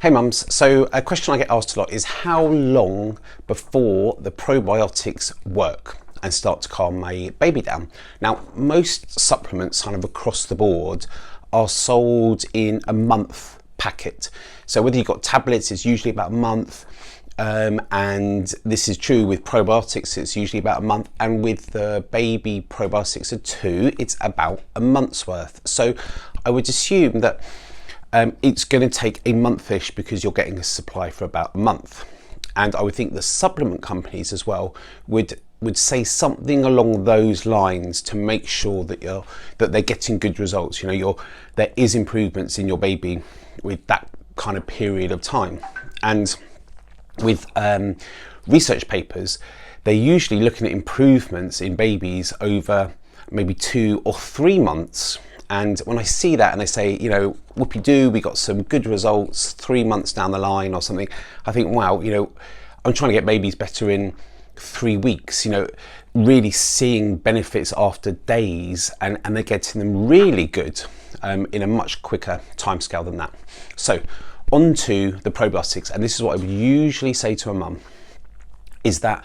Hey mums, so a question I get asked a lot is how long before the probiotics work and start to calm my baby down? Now, most supplements kind of across the board are sold in a month packet. So whether you've got tablets, it's usually about a month. And this is true with probiotics, it's usually about a month, and with the baby probiotics are 2, it's about a month's worth. So I would assume that it's going to take a month-ish because you're getting a supply for about a month. And I would think the supplement companies as well would say something along those lines to make sure that they're getting good results. You know, there is improvements in your baby with that kind of period of time. And with research papers, they're usually looking at improvements in babies over maybe 2 or 3 months. And when I see that and they say, you know, whoopie-doo, we got some good results 3 months down the line or something, I think, wow, you know, I'm trying to get babies better in 3 weeks, you know, really seeing benefits after days, and they're getting them really good in a much quicker timescale than that. So on to the probiotics, and this is what I would usually say to a mum, is that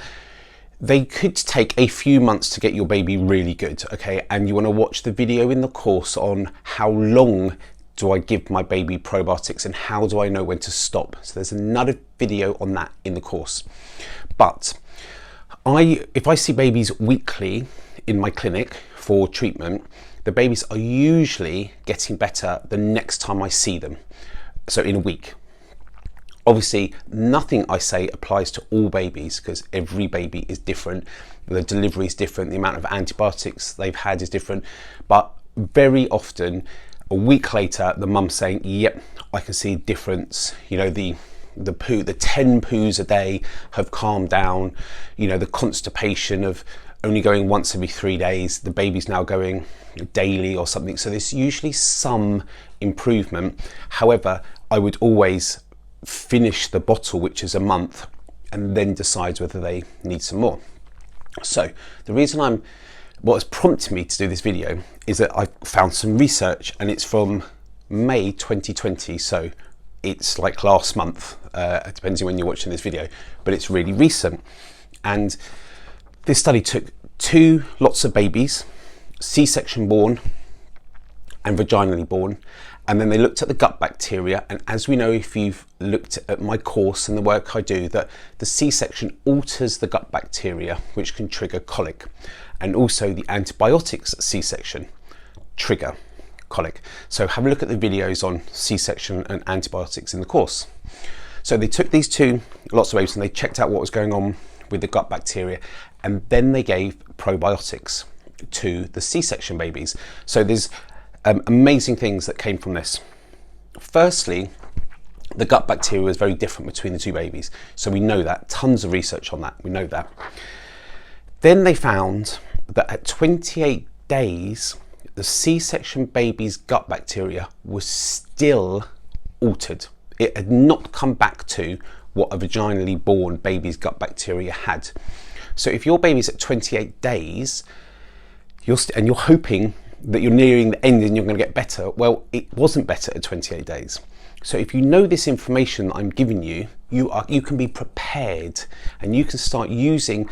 they could take a few months to get your baby really good, okay? And you want to watch the video in the course on how long do I give my baby probiotics and how do I know when to stop. So there's another video on that in the course. But if I see babies weekly in my clinic for treatment, the babies are usually getting better the next time I see them. So in a week. Obviously, nothing I say applies to all babies because every baby is different. The delivery is different. The amount of antibiotics they've had is different. But very often, a week later, the mum's saying, yep, I can see a difference. You know, the 10 poos a day have calmed down. You know, the constipation of only going once every 3 days, the baby's now going daily or something. So there's usually some improvement. However, I would always finish the bottle, which is a month, and then decides whether they need some more. So the reason what has prompted me to do this video is that I found some research, and it's from May 2020, so it's like last month, it depends on when you're watching this video, but it's really recent. And this study took 2 lots of babies, C-section born and vaginally born, and then they looked at the gut bacteria. And as we know, if you've looked at my course and the work I do, that the C-section alters the gut bacteria, which can trigger colic, and also the antibiotics at C-section trigger colic. So have a look at the videos on C-section and antibiotics in the course. So they took these 2 lots of babies and they checked out what was going on with the gut bacteria, and then they gave probiotics to the C-section babies. So there's amazing things that came from this. Firstly, the gut bacteria is very different between the 2 babies. So we know that, tons of research on that, we know that. Then they found that at 28 days, the C-section baby's gut bacteria was still altered. It had not come back to what a vaginally born baby's gut bacteria had. So if your baby's at 28 days, and you're hoping that you're nearing the end and you're going to get better, well, it wasn't better at 28 days. So if you know this information that I'm giving you, you can be prepared, and you can start using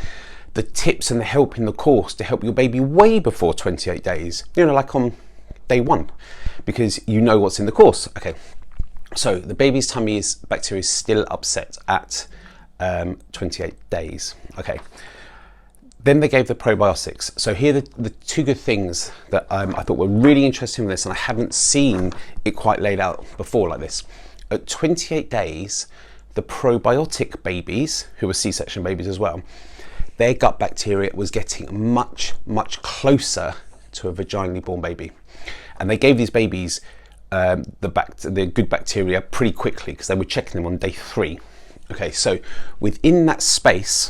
the tips and the help in the course to help your baby way before 28 days, you know, like on day 1, because you know what's in the course. Okay, so the baby's tummy bacteria is still upset at 28 days. Okay. Then they gave the probiotics. So here are the 2 good things that I thought were really interesting in this, and I haven't seen it quite laid out before like this. At 28 days, the probiotic babies, who were C-section babies as well, their gut bacteria was getting much, much closer to a vaginally born baby. And they gave these babies the good bacteria pretty quickly because they were checking them on day 3. Okay, so within that space,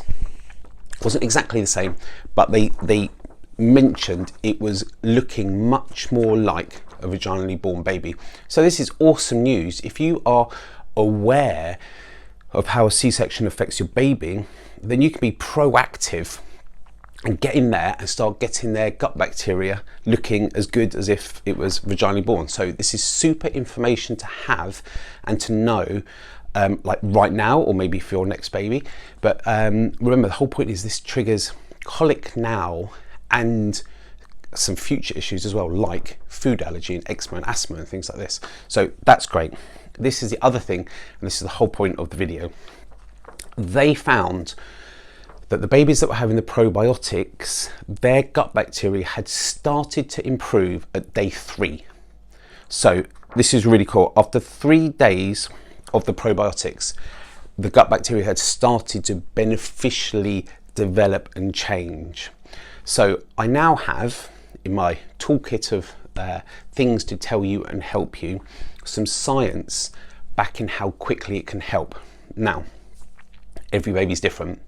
wasn't exactly the same, but they mentioned it was looking much more like a vaginally born baby. So this is awesome news. If you are aware of how a C-section affects your baby, then you can be proactive and get in there and start getting their gut bacteria looking as good as if it was vaginally born. So this is super information to have and to know, like right now, or maybe for your next baby. But remember, the whole point is this triggers colic now and some future issues as well, like food allergy and eczema and asthma and things like this. So that's great. This is the other thing, and this is the whole point of the video. They found that the babies that were having the probiotics, their gut bacteria had started to improve at day 3. So this is really cool. After 3 days of the probiotics, the gut bacteria had started to beneficially develop and change. So I now have in my toolkit of things to tell you and help you some science backing how quickly it can help. Now, every baby's different,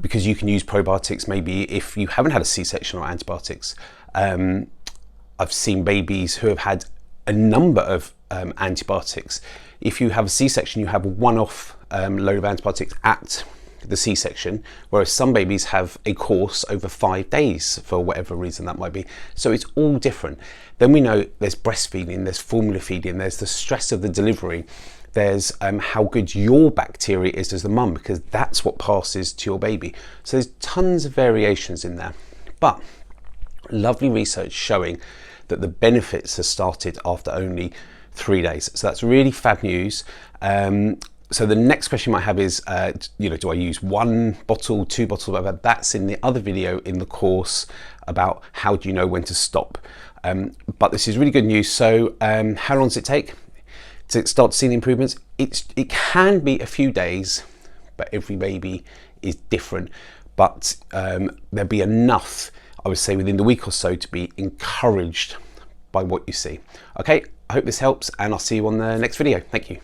because you can use probiotics maybe if you haven't had a C-section or antibiotics. I've seen babies who have had a number of antibiotics. If you have a C-section, you have a one-off load of antibiotics at the C-section, whereas some babies have a course over 5 days for whatever reason that might be. So it's all different. Then we know there's breastfeeding, there's formula feeding, there's the stress of the delivery, there's how good your bacteria is as the mum, because that's what passes to your baby. So there's tons of variations in there, but lovely research showing that the benefits have started after only 3 days. So that's really fab news. So the next question you might have is, do I use 1 bottle, 2 bottles, whatever? That's in the other video in the course about how do you know when to stop. But this is really good news. So how long does it take to start seeing improvements? It can be a few days, but every baby is different. But there'll be enough, I would say, within the week or so to be encouraged by what you see. Okay, I hope this helps, and I'll see you on the next video. Thank you.